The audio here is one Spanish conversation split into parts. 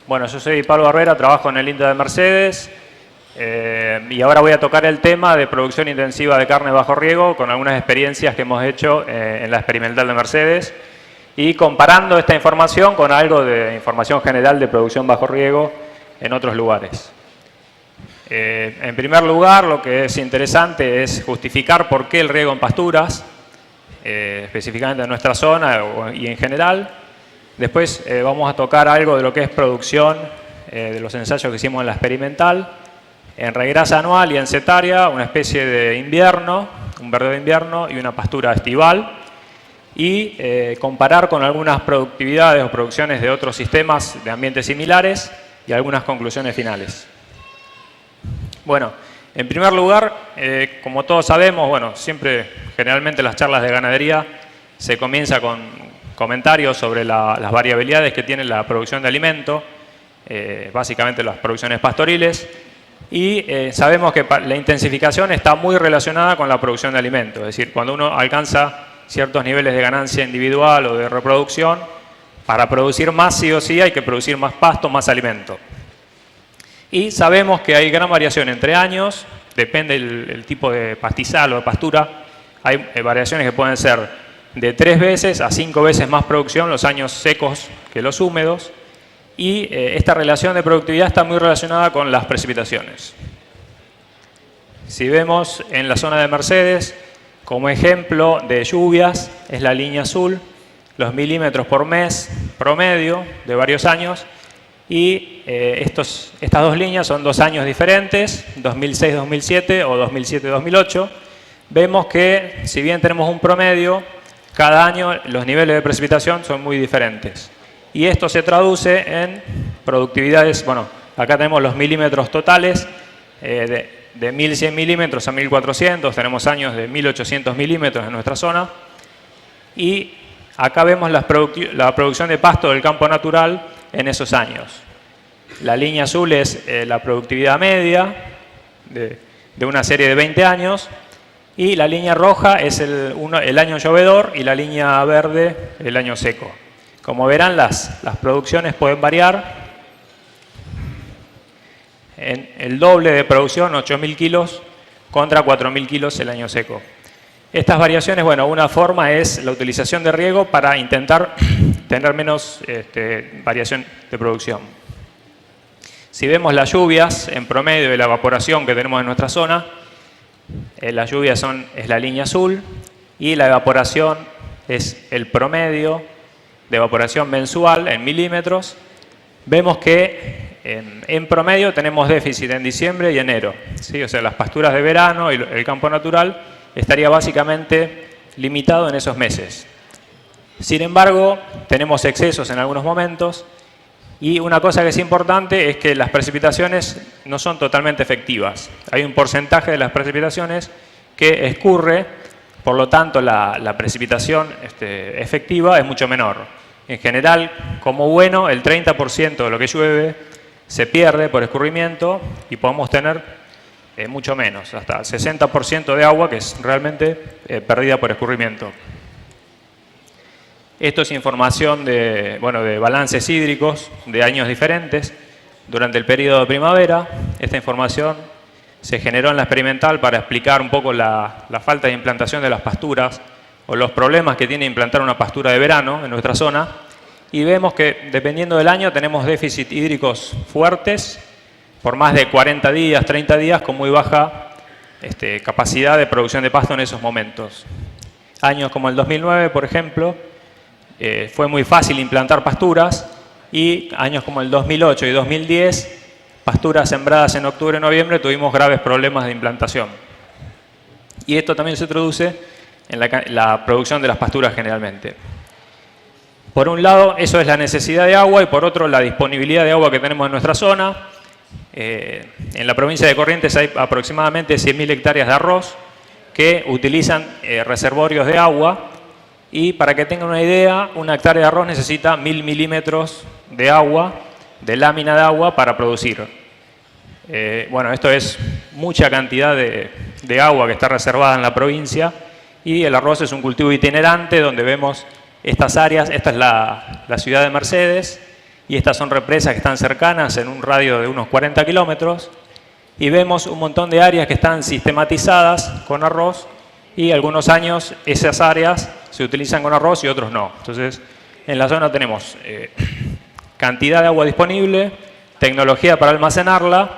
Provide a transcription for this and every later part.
Bueno, yo soy Pablo Barbera, trabajo en el INTA de Mercedes y ahora voy a tocar el tema de producción intensiva de carne bajo riego con algunas experiencias que hemos hecho en la experimental de Mercedes y comparando esta información con algo de información general de producción bajo riego en otros lugares. En primer lugar, lo que es interesante es justificar por qué el riego en pasturas, específicamente en nuestra zona y en general. Después vamos a tocar algo de lo que es producción, de los ensayos que hicimos en la experimental, en regrasa anual y en setaria, una especie de invierno, un verdeo de invierno y una pastura estival, y comparar con algunas productividades o producciones de otros sistemas de ambientes similares y algunas conclusiones finales. Bueno, en primer lugar, como todos sabemos, bueno, siempre generalmente las charlas de ganadería se comienza con comentarios sobre las variabilidades que tiene la producción de alimento, básicamente las producciones pastoriles, y sabemos que la intensificación está muy relacionada con la producción de alimento, es decir, cuando uno alcanza ciertos niveles de ganancia individual o de reproducción, para producir más sí o sí hay que producir más pasto, más alimento. Y sabemos que hay gran variación entre años, depende el tipo de pastizal o de pastura, hay variaciones que pueden ser de 3 veces a 5 veces más producción los años secos que los húmedos, y esta relación de productividad está muy relacionada con las precipitaciones. Si vemos en la zona de Mercedes, como ejemplo de lluvias, es la línea azul, los milímetros por mes promedio de varios años, y estas dos líneas son 2 años diferentes, 2006-2007 o 2007-2008. Vemos que, si bien tenemos un promedio, cada año los niveles de precipitación son muy diferentes. Y esto se traduce en productividades, bueno, acá tenemos los milímetros totales, de 1100 milímetros a 1400, tenemos años de 1800 milímetros en nuestra zona. Y acá vemos la producción de pasto del campo natural en esos años. La línea azul es la productividad media de una serie de 20 años. Y la línea roja es el año llovedor y la línea verde el año seco. Como verán, las producciones pueden variar. En el doble de producción, 8.000 kilos, contra 4.000 kilos el año seco. Estas variaciones, bueno, una forma es la utilización de riego para intentar tener menos variación de producción. Si vemos las lluvias en promedio de la evaporación que tenemos en nuestra zona, las lluvias es la línea azul y la evaporación es el promedio de evaporación mensual en milímetros. Vemos que en promedio tenemos déficit en diciembre y enero, ¿sí? O sea, las pasturas de verano y el campo natural estaría básicamente limitado en esos meses. Sin embargo, tenemos excesos en algunos momentos. Y una cosa que es importante es que las precipitaciones no son totalmente efectivas. Hay un porcentaje de las precipitaciones que escurre, por lo tanto la precipitación efectiva es mucho menor. En general, como bueno, el 30% de lo que llueve se pierde por escurrimiento y podemos tener mucho menos, hasta el 60% de agua que es realmente perdida por escurrimiento. Esto es información de balances hídricos de años diferentes durante el periodo de primavera. Esta información se generó en la experimental para explicar un poco la falta de implantación de las pasturas o los problemas que tiene implantar una pastura de verano en nuestra zona. Y vemos que dependiendo del año tenemos déficit hídricos fuertes por más de 40 días, 30 días con muy baja capacidad de producción de pasto en esos momentos. Años como el 2009, por ejemplo, fue muy fácil implantar pasturas, y años como el 2008 y 2010, pasturas sembradas en octubre y noviembre, tuvimos graves problemas de implantación. Y esto también se traduce en la producción de las pasturas generalmente. Por un lado, eso es la necesidad de agua, y por otro, la disponibilidad de agua que tenemos en nuestra zona. En la provincia de Corrientes hay aproximadamente 100.000 hectáreas de arroz que utilizan reservorios de agua. Y para que tengan una idea, una hectárea de arroz necesita 1.000 milímetros de agua, de lámina de agua para producir. Bueno, esto es mucha cantidad de agua que está reservada en la provincia, y el arroz es un cultivo itinerante donde vemos estas áreas. Esta es la ciudad de Mercedes, y estas son represas que están cercanas en un radio de unos 40 kilómetros, y vemos un montón de áreas que están sistematizadas con arroz, y algunos años esas áreas se utilizan con arroz y otros no. Entonces, en la zona tenemos cantidad de agua disponible, tecnología para almacenarla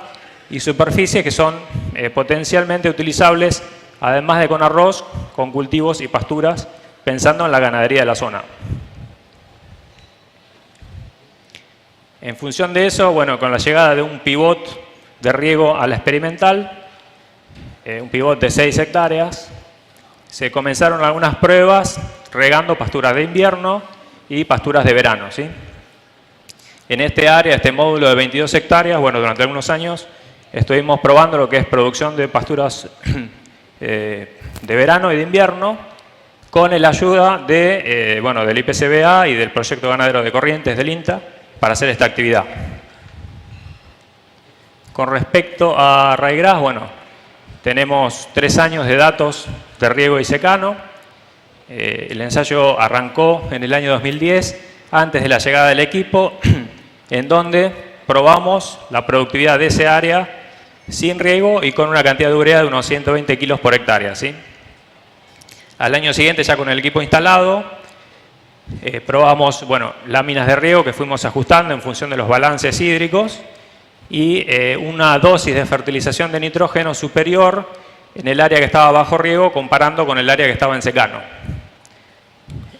y superficies que son potencialmente utilizables, además de con arroz, con cultivos y pasturas, pensando en la ganadería de la zona. En función de eso, bueno, con la llegada de un pivot de riego a la experimental, un pivot de 6 hectáreas, se comenzaron algunas pruebas regando pasturas de invierno y pasturas de verano, ¿sí? En este área, este módulo de 22 hectáreas, bueno, durante algunos años estuvimos probando lo que es producción de pasturas de verano y de invierno con la ayuda de, bueno, del IPCBA y del Proyecto Ganadero de Corrientes del INTA para hacer esta actividad. Con respecto a ryegrass, bueno, tenemos 3 años de datos de riego y secano. El ensayo arrancó en el año 2010, antes de la llegada del equipo, en donde probamos la productividad de ese área sin riego y con una cantidad de urea de unos 120 kilos por hectárea, ¿sí? Al año siguiente, ya con el equipo instalado, probamos, bueno, láminas de riego que fuimos ajustando en función de los balances hídricos y una dosis de fertilización de nitrógeno superior en el área que estaba bajo riego comparando con el área que estaba en secano.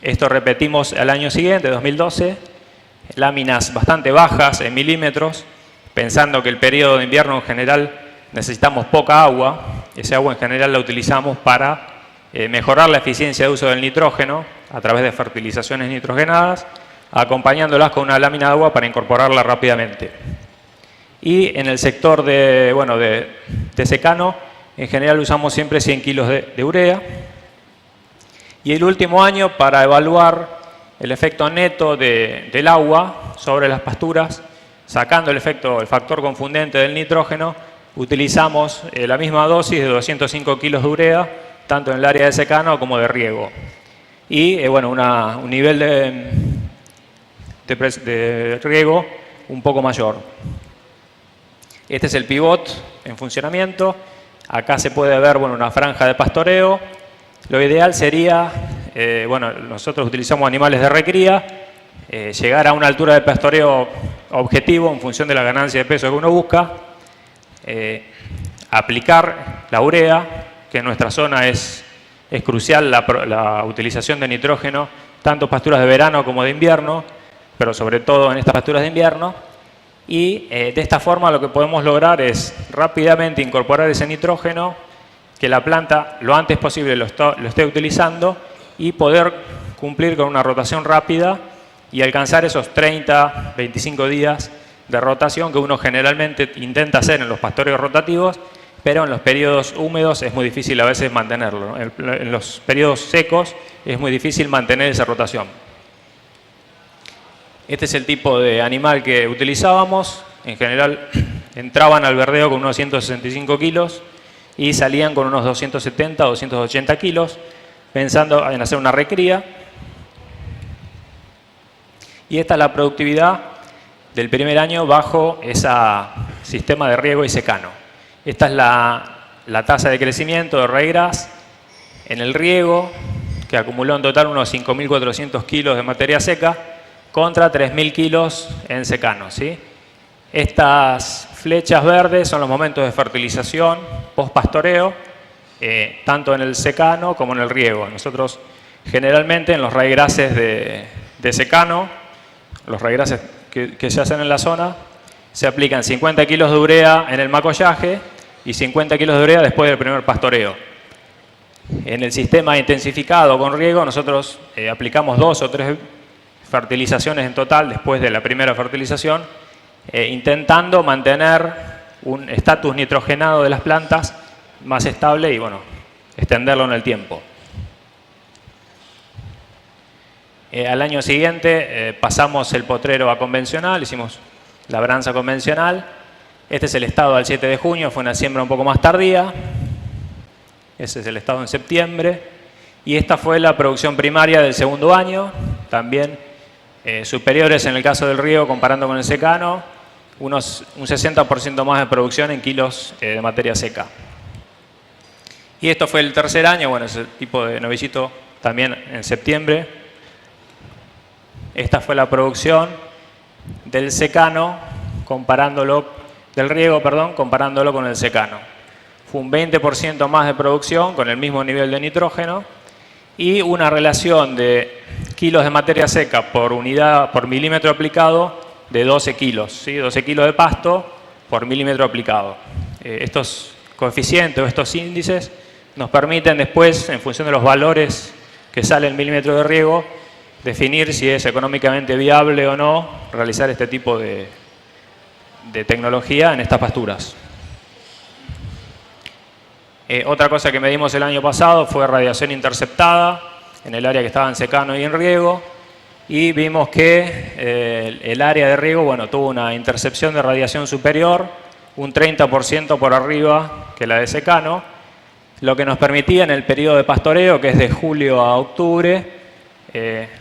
Esto repetimos al año siguiente, 2012, láminas bastante bajas en milímetros, pensando que el periodo de invierno en general necesitamos poca agua. Ese agua en general la utilizamos para mejorar la eficiencia de uso del nitrógeno a través de fertilizaciones nitrogenadas, acompañándolas con una lámina de agua para incorporarla rápidamente. Y en el sector de, bueno, de secano, en general usamos siempre 100 kilos de urea. Y el último año, para evaluar el efecto neto del agua sobre las pasturas, sacando el factor confundente del nitrógeno, utilizamos la misma dosis de 205 kilos de urea, tanto en el área de secano como de riego. Y bueno, un nivel de riego un poco mayor. Este es el pivot en funcionamiento. Acá se puede ver, bueno, una franja de pastoreo. Lo ideal sería, bueno, nosotros utilizamos animales de recría, llegar a una altura de pastoreo objetivo en función de la ganancia de peso que uno busca, aplicar la urea, que en nuestra zona es crucial la utilización de nitrógeno, tanto pasturas de verano como de invierno, pero sobre todo en estas pasturas de invierno. Y de esta forma lo que podemos lograr es rápidamente incorporar ese nitrógeno, que la planta lo antes posible lo esté utilizando y poder cumplir con una rotación rápida y alcanzar esos 30, 25 días de rotación que uno generalmente intenta hacer en los pastoreos rotativos, pero en los periodos húmedos es muy difícil a veces mantenerlo, ¿no? En los periodos secos es muy difícil mantener esa rotación. Este es el tipo de animal que utilizábamos. En general entraban al verdeo con unos 165 kilos y salían con unos 270 o 280 kilos, pensando en hacer una recría. Y esta es la productividad del primer año bajo ese sistema de riego y secano. Esta es la tasa de crecimiento de ryegrass en el riego, que acumuló en total unos 5.400 kilos de materia seca, contra 3.000 kilos en secano, ¿sí? Estas flechas verdes son los momentos de fertilización post-pastoreo, tanto en el secano como en el riego. Nosotros generalmente en los ryegrasses de secano, los ryegrasses que se hacen en la zona, se aplican 50 kilos de urea en el macollaje y 50 kilos de urea después del primer pastoreo. En el sistema intensificado con riego nosotros aplicamos 2 o 3 fertilizaciones en total después de la primera fertilización, intentando mantener un estatus nitrogenado de las plantas más estable y, bueno, extenderlo en el tiempo. Al año siguiente pasamos el potrero a convencional, hicimos labranza convencional. Este es el estado al 7 de junio, fue una siembra un poco más tardía. Ese es el estado en septiembre. Y esta fue la producción primaria del segundo año, también superiores en el caso del riego comparando con el secano, un 60% más de producción en kilos de materia seca. Y esto fue el tercer año, bueno, ese tipo de novillito también en septiembre. Esta fue la producción del secano, del riego, perdón, comparándolo con el secano. Fue un 20% más de producción con el mismo nivel de nitrógeno y una relación de kilos de materia seca por milímetro aplicado de 12 kilos, ¿sí? 12 kilos de pasto por milímetro aplicado. Estos coeficientes o estos índices nos permiten después, en función de los valores que sale el milímetro de riego, definir si es económicamente viable o no realizar este tipo de tecnología en estas pasturas. Otra cosa que medimos el año pasado fue radiación interceptada en el área que estaba en secano y en riego, y vimos que el área de riego, bueno, tuvo una intercepción de radiación superior, un 30% por arriba que la de secano, lo que nos permitía en el periodo de pastoreo, que es de julio a octubre,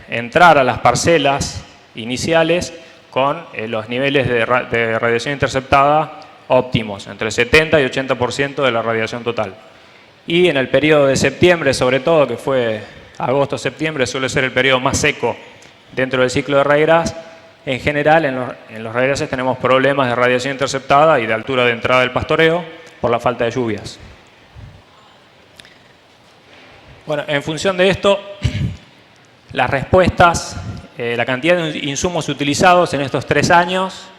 entrar a las parcelas iniciales con los niveles de radiación interceptada óptimos, entre el 70 y 80% de la radiación total. Y en el periodo de septiembre, sobre todo, que fue agosto-septiembre, suele ser el periodo más seco dentro del ciclo de ryegrass. En general, en los ryegrasses tenemos problemas de radiación interceptada y de altura de entrada del pastoreo por la falta de lluvias. Bueno, en función de esto, las respuestas, la cantidad de insumos utilizados en estos 3 años,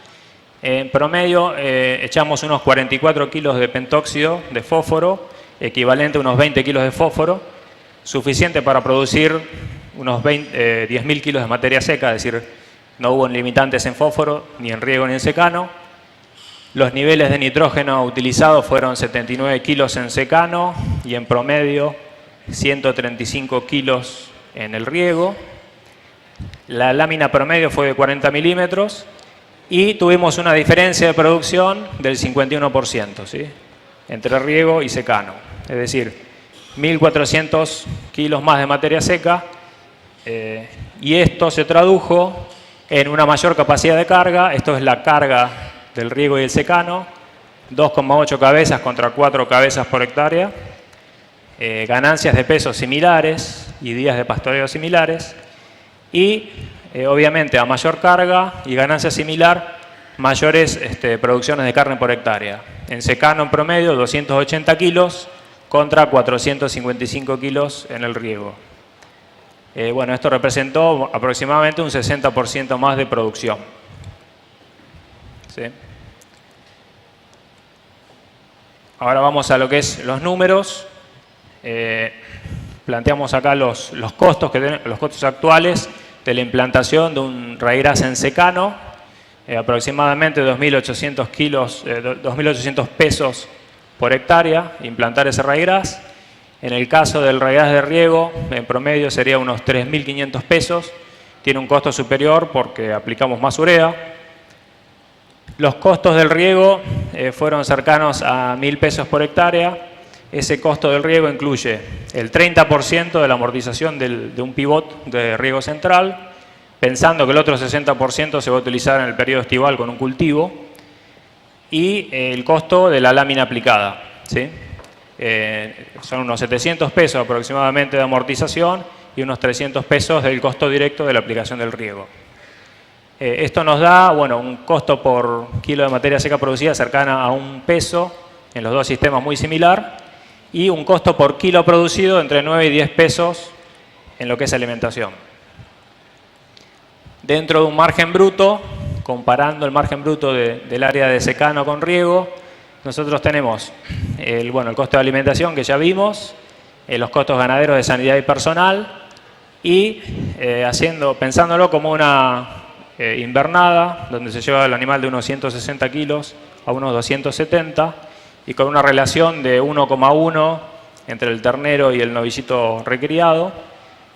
en promedio echamos unos 44 kilos de pentóxido de fósforo, equivalente a unos 20 kilos de fósforo, suficiente para producir unos 10.000 kilos de materia seca, es decir, no hubo limitantes en fósforo, ni en riego ni en secano. Los niveles de nitrógeno utilizados fueron 79 kilos en secano y en promedio 135 kilos en el riego. La lámina promedio fue de 40 milímetros y tuvimos una diferencia de producción del 51%, ¿sí? Entre riego y secano. Es decir, 1.400 kilos más de materia seca y esto se tradujo en una mayor capacidad de carga. Esto es la carga del riego y el secano, 2,8 cabezas contra 4 cabezas por hectárea. Ganancias de peso similares y días de pastoreo similares y obviamente a mayor carga y ganancia similar, mayores producciones de carne por hectárea. En secano en promedio 280 kilos contra 455 kilos en el riego. Bueno, esto representó aproximadamente un 60% más de producción. ¿Sí? Ahora vamos a lo que es los números. Planteamos acá los costos actuales de la implantación de un ryegrass en secano, aproximadamente 2.800 pesos por hectárea implantar ese ryegrass. En el caso del ryegrass de riego, en promedio sería unos 3.500 pesos. Tiene un costo superior porque aplicamos más urea. Los costos del riego fueron cercanos a 1.000 pesos por hectárea. Ese costo del riego incluye el 30% de la amortización de un pivot de riego central, pensando que el otro 60% se va a utilizar en el periodo estival con un cultivo, y el costo de la lámina aplicada, ¿sí? Son unos 700 pesos aproximadamente de amortización y unos 300 pesos del costo directo de la aplicación del riego. Esto nos da, bueno, un costo por kilo de materia seca producida cercana a $1 en los dos sistemas, muy similar, y un costo por kilo producido entre 9 y 10 pesos en lo que es alimentación. Dentro de un margen bruto, comparando el margen bruto del área de secano con riego, nosotros tenemos el costo de alimentación que ya vimos, los costos ganaderos de sanidad y personal, y pensándolo como una invernada, donde se lleva el animal de unos 160 kilos a unos 270, y con una relación de 1,1 entre el ternero y el novillito recriado,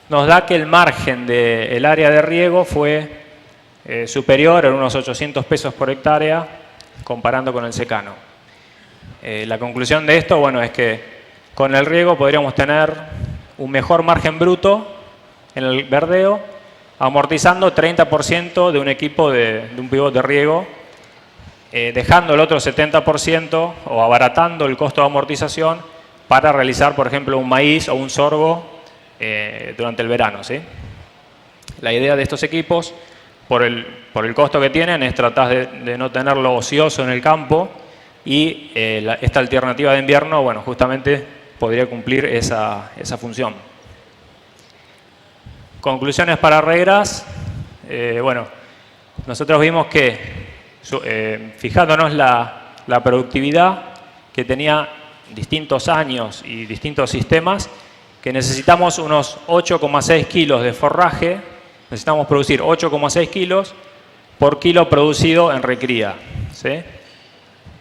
nos da que el margen del área de riego fue superior a unos 800 pesos por hectárea comparando con el secano. La conclusión de esto, bueno, es que con el riego podríamos tener un mejor margen bruto en el verdeo amortizando 30% de un equipo de un pivot de riego, dejando el otro 70% o abaratando el costo de amortización para realizar, por ejemplo, un maíz o un sorgo durante el verano, ¿sí? La idea de estos equipos, por el costo que tienen, es tratar de no tenerlo ocioso en el campo y esta alternativa de invierno, bueno, justamente podría cumplir esa función. Conclusiones para regras. Bueno, nosotros vimos que, fijándonos la productividad que tenía distintos años y distintos sistemas, que necesitamos unos 8,6 kilos de forraje, necesitamos producir 8,6 kilos por kilo producido en recría, ¿sí?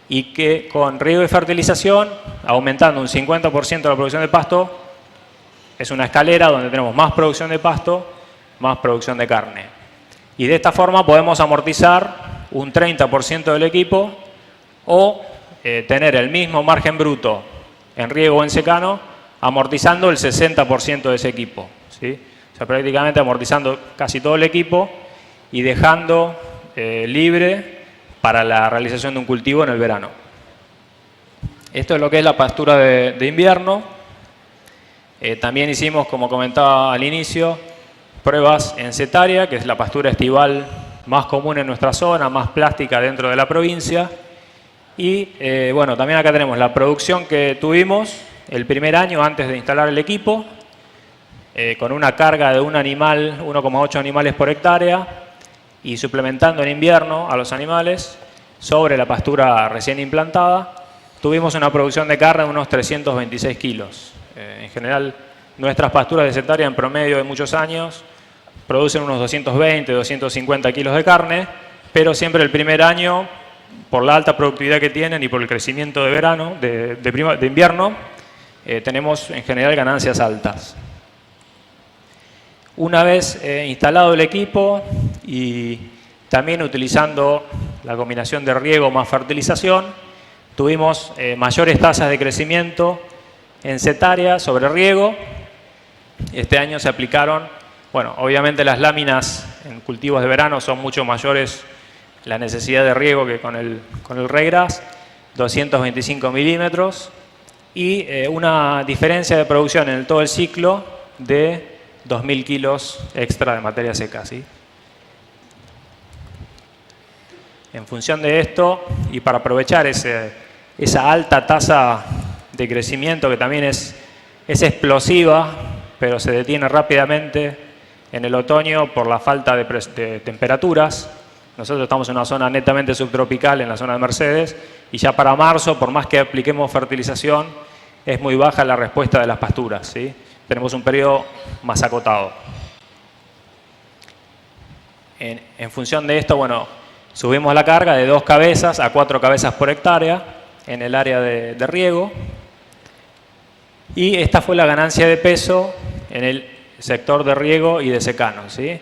Y que con riego y fertilización, aumentando un 50% la producción de pasto, es una escalera donde tenemos más producción de pasto, más producción de carne. Y de esta forma podemos amortizar un 30% del equipo o tener el mismo margen bruto en riego o en secano, amortizando el 60% de ese equipo, ¿sí? O sea, prácticamente amortizando casi todo el equipo y dejando libre para la realización de un cultivo en el verano. Esto es lo que es la pastura de invierno. También hicimos, como comentaba al inicio, pruebas en setaria, que es la pastura estival más común en nuestra zona, más plástica dentro de la provincia. Y bueno, también acá tenemos la producción que tuvimos el primer año antes de instalar el equipo, con una carga de un animal, 1,8 animales por hectárea, y suplementando en invierno a los animales sobre la pastura recién implantada, tuvimos una producción de carne de unos 326 kilos. En general, nuestras pasturas de setaria en promedio de muchos años producen unos 220, 250 kilos de carne, pero siempre el primer año, por la alta productividad que tienen y por el crecimiento de verano, de invierno, tenemos en general ganancias altas. Una vez instalado el equipo y también utilizando la combinación de riego más fertilización, tuvimos mayores tasas de crecimiento en setaria sobre riego. Este año se aplicaron, bueno, obviamente las láminas en cultivos de verano son mucho mayores la necesidad de riego que con el regras, 225 milímetros, y una diferencia de producción en todo el ciclo de 2.000 kilos extra de materia seca, ¿sí? En función de esto, y para aprovechar esa alta tasa de crecimiento que también es explosiva, pero se detiene rápidamente en el otoño por la falta de temperaturas. Nosotros estamos en una zona netamente subtropical, en la zona de Mercedes, y ya para marzo, por más que apliquemos fertilización, es muy baja la respuesta de las pasturas, ¿sí? Tenemos un periodo más acotado. En función de esto, bueno, subimos la carga de 2 cabezas a 4 cabezas por hectárea en el área de riego. Y esta fue la ganancia de peso en el sector de riego y de secano, ¿sí?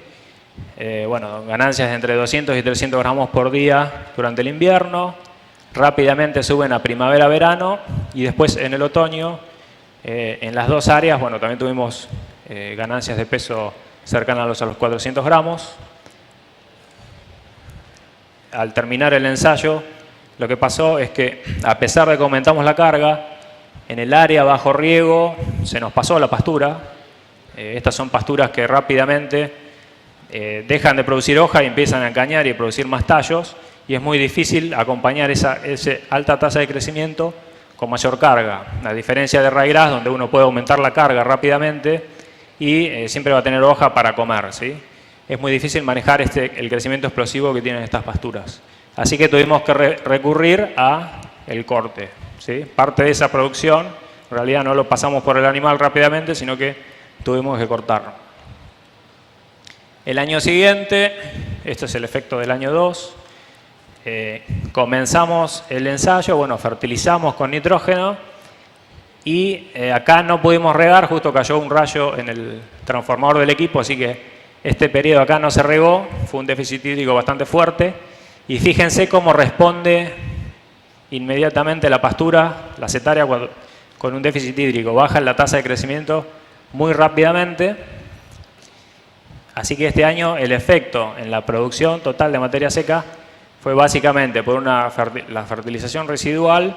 Bueno, ganancias de entre 200 y 300 gramos por día durante el invierno. Rápidamente suben a primavera-verano y después en el otoño, en las dos áreas, bueno, también tuvimos ganancias de peso cercanas a los 400 gramos. Al terminar el ensayo, lo que pasó es que, a pesar de que aumentamos la carga, en el área bajo riego se nos pasó la pastura. Estas son pasturas que rápidamente dejan de producir hoja y empiezan a encañar y a producir más tallos, y es muy difícil acompañar esa alta tasa de crecimiento con mayor carga. A diferencia de raigras, donde uno puede aumentar la carga rápidamente y siempre va a tener hoja para comer, ¿sí? Es muy difícil manejar el crecimiento explosivo que tienen estas pasturas. Así que tuvimos que recurrir al corte, ¿sí? Parte de esa producción, en realidad no lo pasamos por el animal rápidamente, sino que tuvimos que cortar. El año siguiente, este es el efecto del año 2, comenzamos el ensayo, bueno, fertilizamos con nitrógeno y acá no pudimos regar, justo cayó un rayo en el transformador del equipo, así que este periodo acá no se regó, fue un déficit hídrico bastante fuerte. Y fíjense cómo responde inmediatamente la pastura, la setaria, con un déficit hídrico. Baja la tasa de crecimiento muy rápidamente. Así que este año el efecto en la producción total de materia seca fue básicamente por la fertilización residual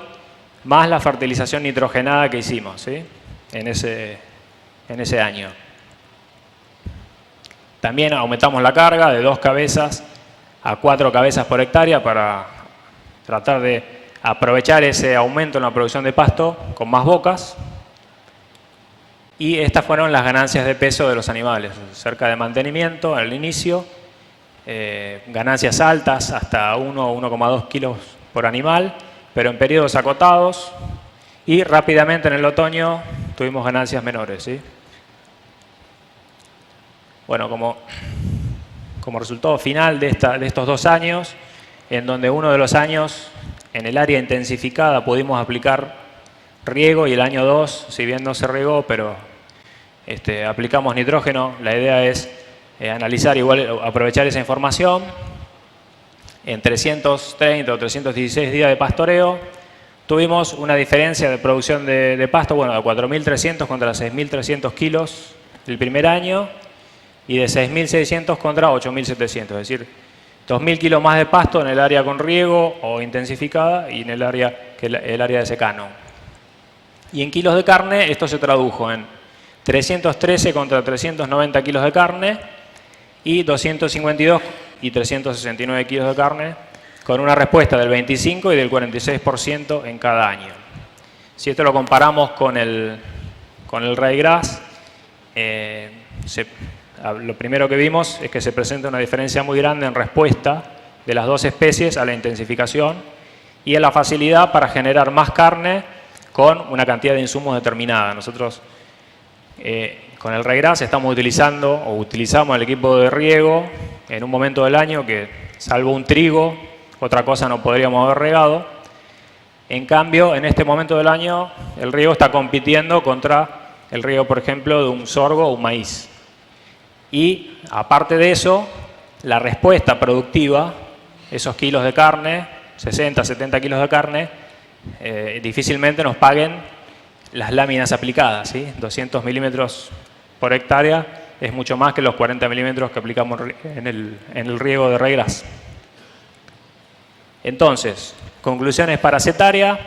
más la fertilización nitrogenada que hicimos, ¿sí? en ese año. También aumentamos la carga de 2 cabezas a 4 cabezas por hectárea para tratar de aprovechar ese aumento en la producción de pasto con más bocas. Y estas fueron las ganancias de peso de los animales, cerca de mantenimiento al inicio, ganancias altas hasta 1 o 1,2 kilos por animal, pero en periodos acotados, y rápidamente en el otoño tuvimos ganancias menores, ¿sí? Bueno, como resultado final de estos 2 años, en donde uno de los años en el área intensificada pudimos aplicar riego y el año 2, si bien no se regó, pero aplicamos nitrógeno, la idea es analizar igual, aprovechar esa información. En 330 o 316 días de pastoreo tuvimos una diferencia de producción de pasto, bueno, de 4.300 contra 6.300 kilos el primer año y de 6.600 contra 8.700, es decir, 2.000 kilos más de pasto en el área con riego o intensificada y en el área de secano. Y en kilos de carne esto se tradujo en 313 contra 390 kilos de carne y 252 y 369 kilos de carne, con una respuesta del 25 y del 46% en cada año. Si esto lo comparamos con el ryegrass, lo primero que vimos es que se presenta una diferencia muy grande en respuesta de las 2 especies a la intensificación y en la facilidad para generar más carne con una cantidad de insumos determinada. Nosotros con el ryegrass utilizamos el equipo de riego en un momento del año que, salvo un trigo, otra cosa no podríamos haber regado. En cambio, en este momento del año, el riego está compitiendo contra el riego, por ejemplo, de un sorgo o un maíz. Y, aparte de eso, la respuesta productiva, esos kilos de carne, 60, 70 kilos de carne, difícilmente nos paguen las láminas aplicadas, ¿sí? 200 milímetros por hectárea es mucho más que los 40 milímetros que aplicamos en el riego de ryegrass. Entonces, conclusiones para setaria.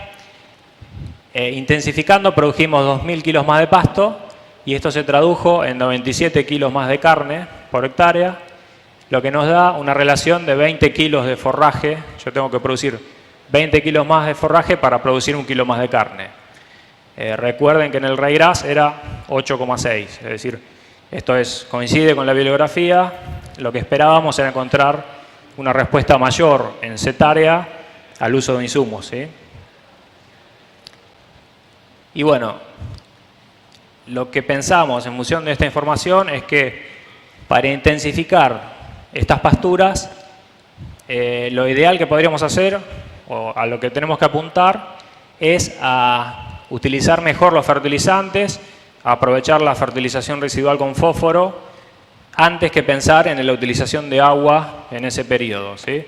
Intensificando produjimos 2.000 kilos más de pasto y esto se tradujo en 97 kilos más de carne por hectárea, lo que nos da una relación de 20 kilos de forraje. Yo tengo que producir 20 kilos más de forraje para producir 1 kilo más de carne. Recuerden que en el ryegrass era 8,6, es decir, esto coincide con la bibliografía. Lo que esperábamos era encontrar una respuesta mayor en setaria al uso de insumos, ¿sí? Y bueno, lo que pensamos en función de esta información es que para intensificar estas pasturas, lo ideal que podríamos hacer, o a lo que tenemos que apuntar, es a utilizar mejor los fertilizantes, a aprovechar la fertilización residual con fósforo, antes que pensar en la utilización de agua en ese periodo, ¿sí?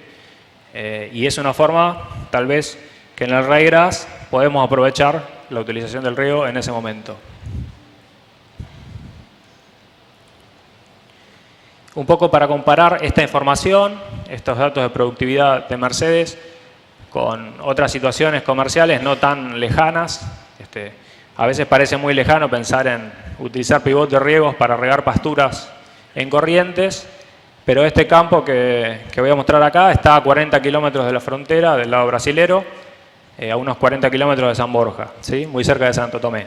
Y es una forma, tal vez, que en el ryegrass podemos aprovechar la utilización del riego en ese momento. Un poco para comparar esta información, estos datos de productividad de Mercedes, con otras situaciones comerciales no tan lejanas. A veces parece muy lejano pensar en utilizar pivot de riegos para regar pasturas en corrientes, pero este campo que voy a mostrar acá está a 40 kilómetros de la frontera del lado brasilero, a unos 40 kilómetros de San Borja, ¿sí? Muy cerca de Santo Tomé,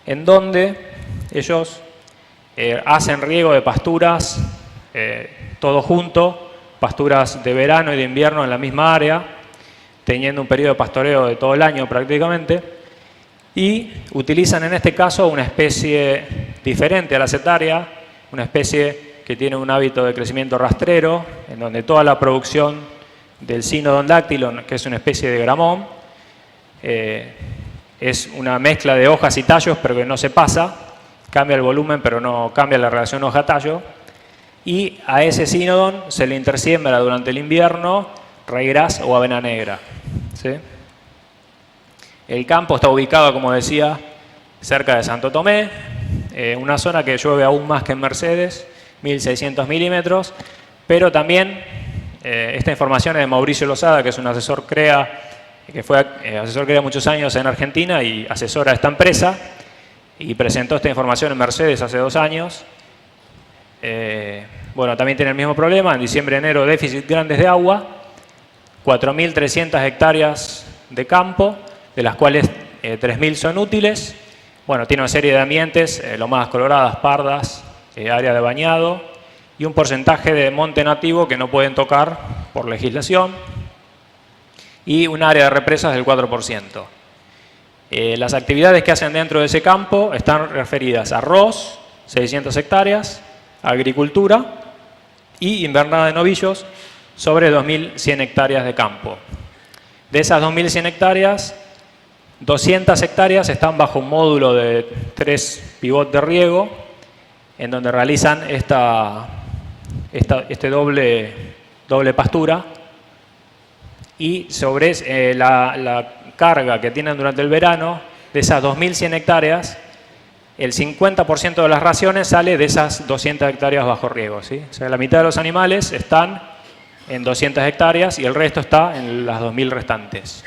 en donde ellos hacen riego de pasturas todo junto, pasturas de verano y de invierno en la misma área, teniendo un periodo de pastoreo de todo el año prácticamente, y utilizan en este caso una especie diferente a la setaria, una especie que tiene un hábito de crecimiento rastrero, en donde toda la producción del Cynodon dactylon, que es una especie de gramón, es una mezcla de hojas y tallos, pero que no se pasa, cambia el volumen, pero no cambia la relación hoja-tallo, y a ese Cynodon se le intersiembra durante el invierno ryegrass o avena negra, ¿sí? El campo está ubicado, como decía, cerca de Santo Tomé, una zona que llueve aún más que en Mercedes, 1.600 milímetros, pero también esta información es de Mauricio Lozada, que es un asesor CREA, que fue asesor CREA muchos años en Argentina y asesora a esta empresa, y presentó esta información en Mercedes hace 2 años. Bueno, también tiene el mismo problema, en diciembre-enero déficit grandes de agua, 4.300 hectáreas de campo, de las cuales 3.000 son útiles. Bueno, tiene una serie de ambientes, lomadas coloradas, pardas, área de bañado y un porcentaje de monte nativo que no pueden tocar por legislación y un área de represas del 4%. Las actividades que hacen dentro de ese campo están referidas a arroz, 600 hectáreas, agricultura y invernada de novillos sobre 2.100 hectáreas de campo. De esas 2.100 hectáreas, 200 hectáreas están bajo un módulo de 3 pivots de riego, en donde realizan este doble pastura, y sobre la carga que tienen durante el verano, de esas 2.100 hectáreas, el 50% de las raciones sale de esas 200 hectáreas bajo riego, ¿sí? O sea, la mitad de los animales están en 200 hectáreas y el resto está en las 2.000 restantes.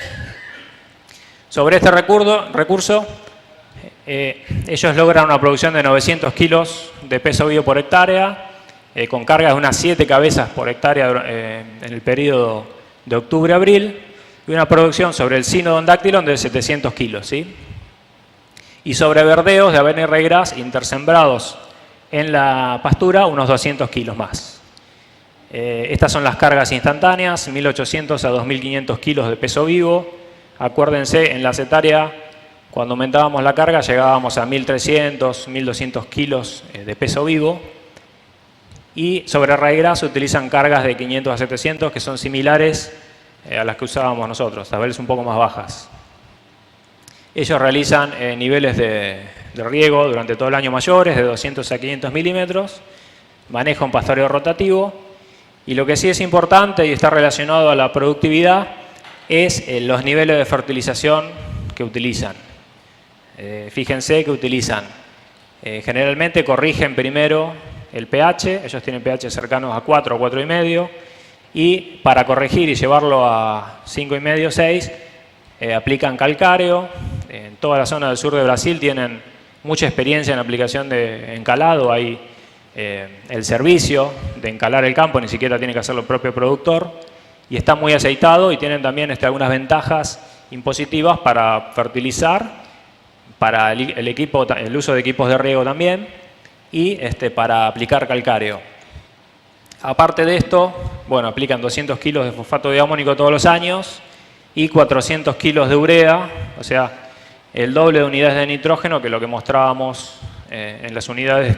Sobre este recurso, ellos logran una producción de 900 kilos de peso vivo por hectárea, con cargas de unas 7 cabezas por hectárea en el periodo de octubre-abril, y una producción sobre el Synodon Dactylon de 700 kilos, ¿sí? Y sobre verdeos de avena y ryegrass intersembrados en la pastura, unos 200 kilos más. Estas son las cargas instantáneas, 1.800 a 2.500 kilos de peso vivo. Acuérdense, en la setaria, cuando aumentábamos la carga, llegábamos a 1.300, 1.200 kilos de peso vivo. Y sobre ryegrass se utilizan cargas de 500 a 700, que son similares a las que usábamos nosotros, tal vez un poco más bajas. Ellos realizan niveles de riego durante todo el año mayores, de 200 a 500 milímetros, manejan pastoreo rotativo, y lo que sí es importante y está relacionado a la productividad es los niveles de fertilización que utilizan. Fíjense que utilizan, generalmente corrigen primero el pH, ellos tienen pH cercanos a 4 o 4,5, y para corregir y llevarlo a 5,5, 6, aplican calcáreo. En toda la zona del sur de Brasil tienen mucha experiencia en aplicación de encalado. Hay el servicio de encalar el campo, ni siquiera tiene que hacerlo el propio productor, y está muy aceitado, y tienen también algunas ventajas impositivas para fertilizar, para el uso de equipos de riego también, y para aplicar calcáreo. Aparte de esto, bueno, aplican 200 kilos de fosfato de amónico todos los años y 400 kilos de urea, o sea, el doble de unidades de nitrógeno que lo que mostrábamos en las unidades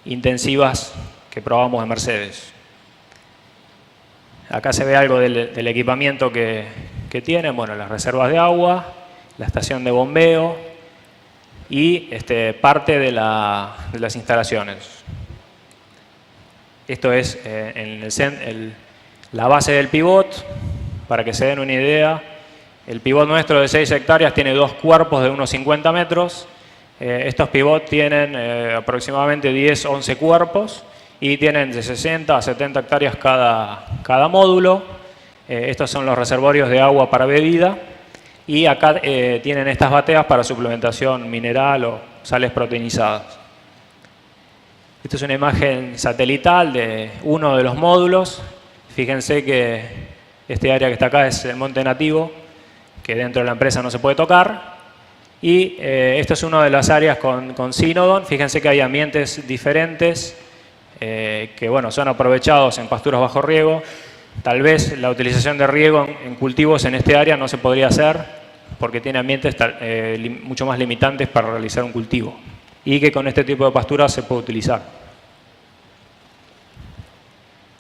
intensivas que probamos en Mercedes. Acá se ve algo del equipamiento que tienen, bueno, las reservas de agua, la estación de bombeo y parte de las instalaciones. Esto es la base del pivot, para que se den una idea. El pivot nuestro de 6 hectáreas tiene 2 cuerpos de unos 50 metros. Estos pivots tienen aproximadamente 10, 11 cuerpos y tienen de 60 a 70 hectáreas cada módulo. Estos son los reservorios de agua para bebida, y acá tienen estas bateas para suplementación mineral o sales proteinizadas. Esta es una imagen satelital de uno de los módulos. Fíjense que este área que está acá es el monte nativo, que dentro de la empresa no se puede tocar. Y esto es una de las áreas con Synodon. Fíjense que hay ambientes diferentes que bueno, son aprovechados en pasturas bajo riego. Tal vez la utilización de riego en cultivos en este área no se podría hacer porque tiene ambientes mucho más limitantes para realizar un cultivo, y que con este tipo de pasturas se puede utilizar.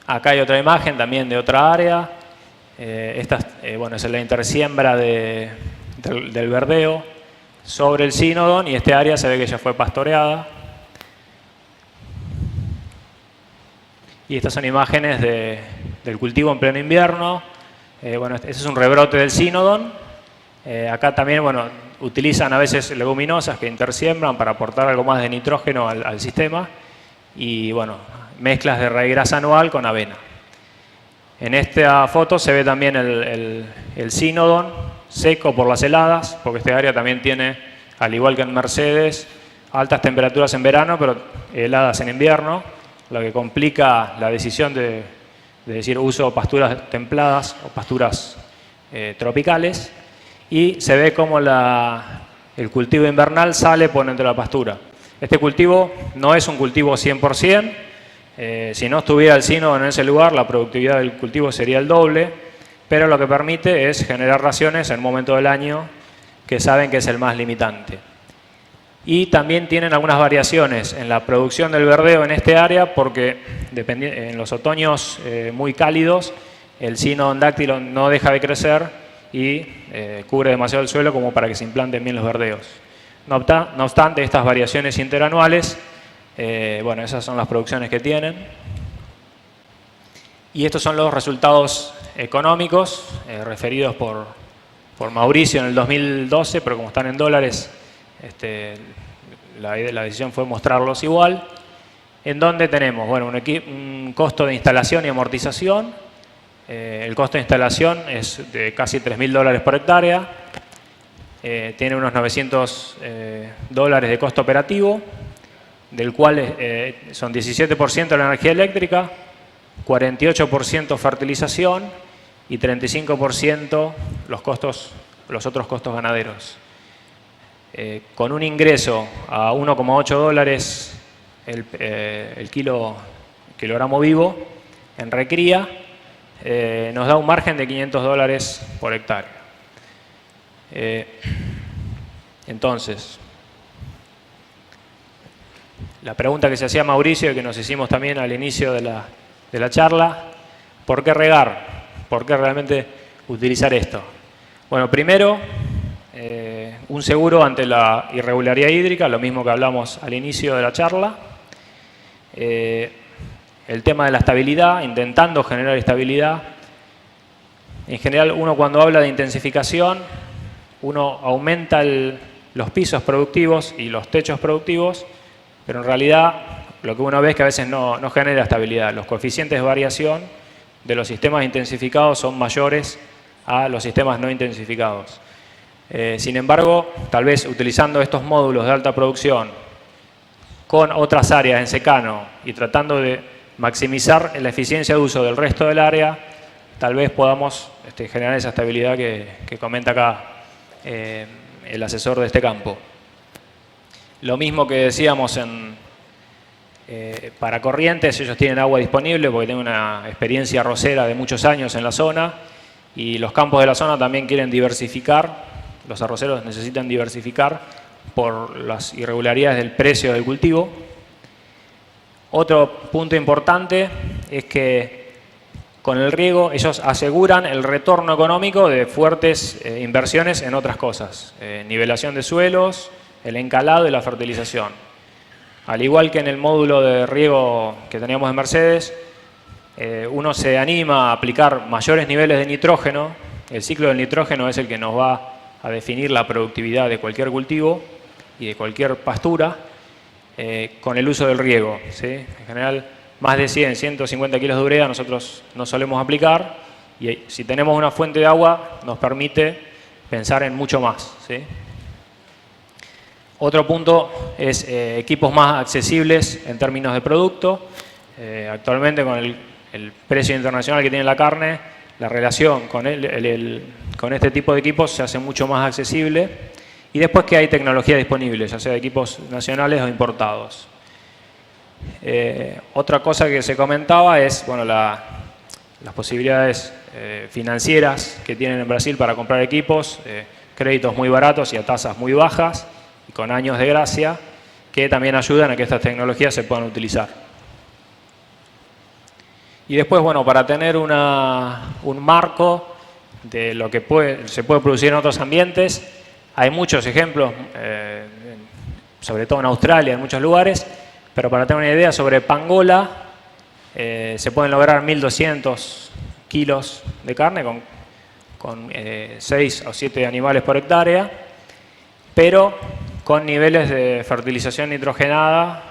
Acá hay otra imagen también de otra área. Esta bueno, es la intersiembra del verdeo sobre el Synodon, y este área se ve que ya fue pastoreada. Y estas son imágenes del cultivo en pleno invierno. Bueno, ese es un rebrote del Synodon. Acá también, bueno, utilizan a veces leguminosas que intersiembran para aportar algo más de nitrógeno al sistema. Y bueno, mezclas de raíz grasa anual con avena. En esta foto se ve también el Synodon seco por las heladas, porque esta área también tiene, al igual que en Mercedes, altas temperaturas en verano, pero heladas en invierno, lo que complica la decisión de decir uso pasturas templadas o pasturas tropicales, y se ve como el cultivo invernal sale por dentro de la pastura. Este cultivo no es un cultivo 100%, si no estuviera el Synodon en ese lugar, la productividad del cultivo sería el doble, pero lo que permite es generar raciones en un momento del año que saben que es el más limitante. Y también tienen algunas variaciones en la producción del verdeo en este área, porque en los otoños muy cálidos el Synodon dáctilo no deja de crecer y cubre demasiado el suelo como para que se implanten bien los verdeos. No obstante, estas variaciones interanuales, bueno, esas son las producciones que tienen. Y estos son los resultados económicos referidos por Mauricio en el 2012, pero como están en dólares, la decisión fue mostrarlos igual, en donde tenemos, bueno, un costo de instalación y amortización. El costo de instalación es de casi $3.000 por hectárea, tiene unos $900 de costo operativo, del cual son 17% la energía eléctrica, 48% fertilización y 35% los otros costos ganaderos. Con un ingreso a $1,8 el kilogramo vivo en recría, nos da un margen de $500 por hectárea. Entonces, la pregunta que se hacía Mauricio y que nos hicimos también al inicio de la charla, ¿por qué regar? ¿Por qué realmente utilizar esto? Bueno, primero, un seguro ante la irregularidad hídrica, lo mismo que hablamos al inicio de la charla. El tema de la estabilidad, intentando generar estabilidad. En general, uno cuando habla de intensificación, uno aumenta los pisos productivos y los techos productivos, pero en realidad lo que uno ve es que a veces no genera estabilidad. Los coeficientes de variación de los sistemas intensificados son mayores a los sistemas no intensificados. Sin embargo, tal vez utilizando estos módulos de alta producción con otras áreas en secano y tratando de maximizar la eficiencia de uso del resto del área, tal vez podamos generar esa estabilidad que comenta acá el asesor de este campo. Lo mismo que decíamos para Corrientes, ellos tienen agua disponible porque tienen una experiencia arrocera de muchos años en la zona, y los campos de la zona también quieren diversificar, los arroceros necesitan diversificar por las irregularidades del precio del cultivo. Otro punto importante es que con el riego ellos aseguran el retorno económico de fuertes inversiones en otras cosas, nivelación de suelos, el encalado y la fertilización. Al igual que en el módulo de riego que teníamos en Mercedes, uno se anima a aplicar mayores niveles de nitrógeno. El ciclo del nitrógeno es el que nos va a definir la productividad de cualquier cultivo y de cualquier pastura con el uso del riego, ¿sí? En general, más de 150 kilos de urea nosotros no solemos aplicar, y si tenemos una fuente de agua nos permite pensar en mucho más, ¿sí? Otro punto es equipos más accesibles en términos de producto. Actualmente con el precio internacional que tiene la carne, la relación con este tipo de equipos se hace mucho más accesible. Y después que hay tecnología disponible, ya sea de equipos nacionales o importados. Otra cosa que se comentaba es, bueno, las posibilidades financieras que tienen en Brasil para comprar equipos, créditos muy baratos y a tasas muy bajas, y con años de gracia, que también ayudan a que estas tecnologías se puedan utilizar. Y después, bueno, para tener un marco de lo que se puede producir en otros ambientes, hay muchos ejemplos, sobre todo en Australia, en muchos lugares, pero para tener una idea, sobre pangola se pueden lograr 1.200 kilos de carne con 6 o 7 animales por hectárea, pero con niveles de fertilización nitrogenada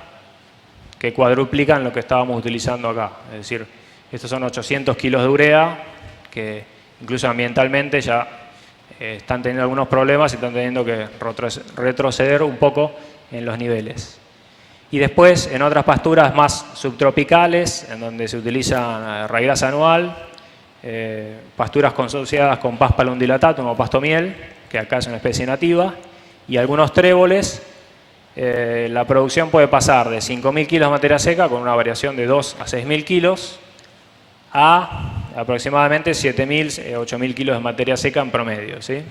que cuadruplican lo que estábamos utilizando acá. Es decir, estos son 800 kilos de urea, que incluso ambientalmente ya están teniendo algunos problemas y están teniendo que retroceder un poco en los niveles. Y después, en otras pasturas más subtropicales, en donde se utiliza raigrasa anual, pasturas asociadas con Paspalum dilatatum o pasto miel, que acá es una especie nativa, y algunos tréboles, la producción puede pasar de 5.000 kilos de materia seca, con una variación de 2 a 6.000 kilos, a aproximadamente 7.000, 8.000 kilos de materia seca en promedio, ¿sí?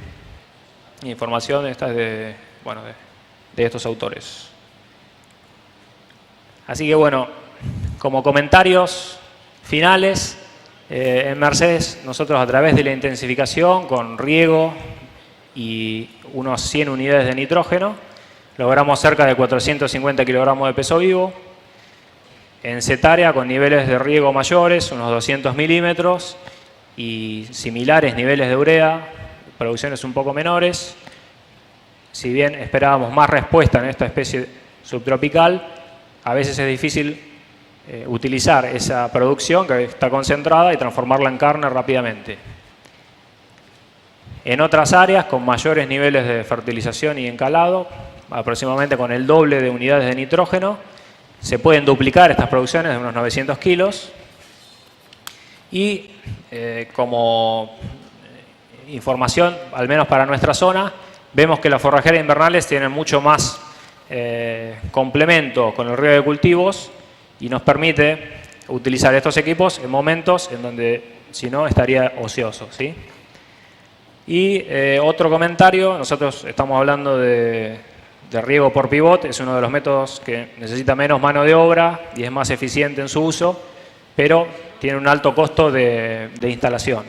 Información esta es de estos autores. Así que bueno, como comentarios finales, en Mercedes nosotros a través de la intensificación con riego y unos 100 unidades de nitrógeno logramos cerca de 450 kilogramos de peso vivo. En Cetaria con niveles de riego mayores, unos 200 milímetros y similares niveles de urea, producciones un poco menores. Si bien esperábamos más respuesta en esta especie subtropical, a veces es difícil utilizar esa producción que está concentrada y transformarla en carne rápidamente. En otras áreas con mayores niveles de fertilización y encalado, aproximadamente con el doble de unidades de nitrógeno, se pueden duplicar estas producciones de unos 900 kilos. Y como información, al menos para nuestra zona, vemos que las forrajeras invernales tienen mucho más complemento con el riego de cultivos y nos permite utilizar estos equipos en momentos en donde si no estaría ocioso, ¿sí? Y otro comentario, nosotros estamos hablando de riego por pivot, es uno de los métodos que necesita menos mano de obra y es más eficiente en su uso, pero tiene un alto costo de instalación.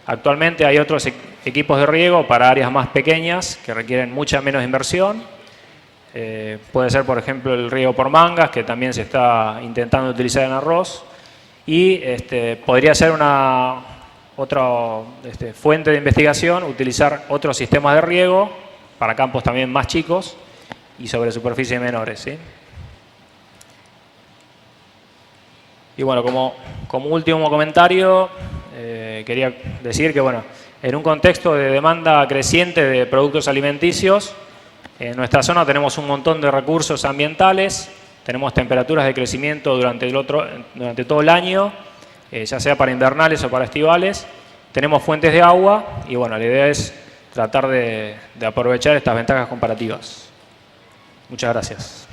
Actualmente hay otros equipos de riego para áreas más pequeñas que requieren mucha menos inversión. Puede ser, por ejemplo, el riego por mangas, que también se está intentando utilizar en arroz. Y podría ser otra fuente de investigación, utilizar otros sistemas de riego para campos también más chicos y sobre superficies menores, ¿sí? Y bueno, como último comentario, quería decir que bueno, en un contexto de demanda creciente de productos alimenticios, en nuestra zona tenemos un montón de recursos ambientales, tenemos temperaturas de crecimiento durante todo el año, ya sea para invernales o para estivales, tenemos fuentes de agua y bueno, la idea es tratar de aprovechar estas ventajas comparativas. Muchas gracias.